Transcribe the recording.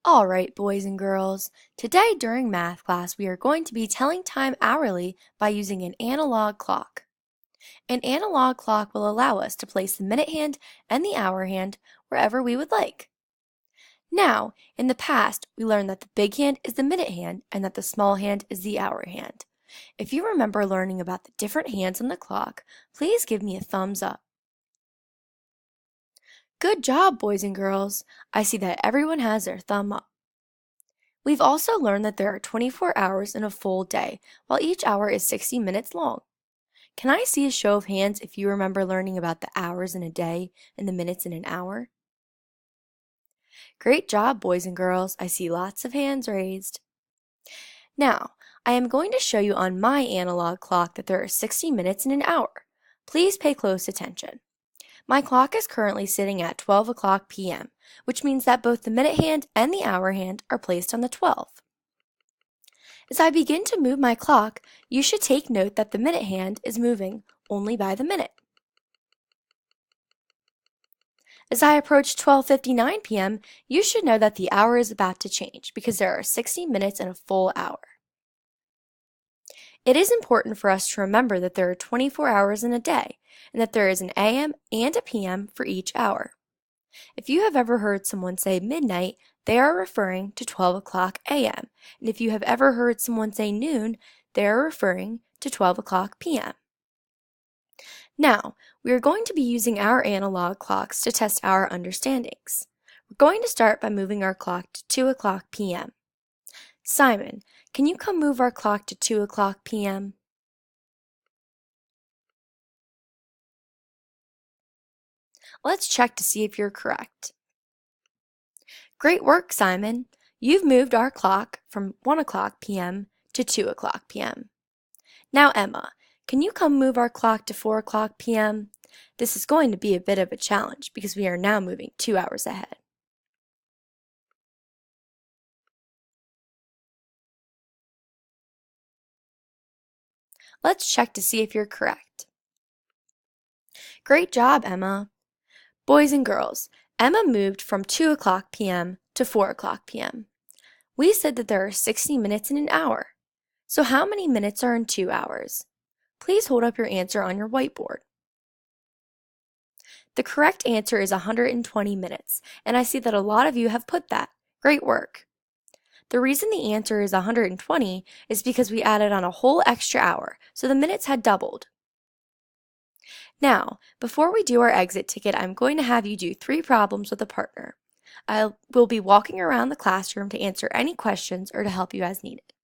All right, boys and girls. Today during math class, we are going to be telling time hourly by using an analog clock. An analog clock will allow us to place the minute hand and the hour hand wherever we would like. Now, in the past, we learned that the big hand is the minute hand and that the small hand is the hour hand. If you remember learning about the different hands on the clock, please give me a thumbs up. Good job, boys and girls. I see that everyone has their thumb up. We've also learned that there are 24 hours in a full day, while each hour is 60 minutes long. Can I see a show of hands if you remember learning about the hours in a day and the minutes in an hour? Great job, boys and girls. I see lots of hands raised. Now, I am going to show you on my analog clock that there are 60 minutes in an hour. Please pay close attention. My clock is currently sitting at 12 o'clock p.m., which means that both the minute hand and the hour hand are placed on the 12. As I begin to move my clock, you should take note that the minute hand is moving only by the minute. As I approach 12:59 p.m., you should know that the hour is about to change because there are 60 minutes in a full hour. It is important for us to remember that there are 24 hours in a day and that there is an AM and a PM for each hour. If you have ever heard someone say midnight, they are referring to 12 o'clock AM, and if you have ever heard someone say noon, they are referring to 12 o'clock PM. Now, we are going to be using our analog clocks to test our understandings. We're going to start by moving our clock to 2 o'clock PM. Simon, can you come move our clock to 2 o'clock PM? Let's check to see if you're correct. Great work, Simon. You've moved our clock from 1 o'clock p.m. to 2 o'clock p.m. Now, Emma, can you come move our clock to 4 o'clock p.m.? This is going to be a bit of a challenge because we are now moving 2 hours ahead. Let's check to see if you're correct. Great job, Emma. Boys and girls, Emma moved from 2 o'clock p.m. to 4 o'clock p.m. We said that there are 60 minutes in an hour. So how many minutes are in 2 hours? Please hold up your answer on your whiteboard. The correct answer is 120 minutes, and I see that a lot of you have put that. Great work. The reason the answer is 120 is because we added on a whole extra hour, so the minutes had doubled. Now, before we do our exit ticket, I'm going to have you do 3 problems with a partner. I will be walking around the classroom to answer any questions or to help you as needed.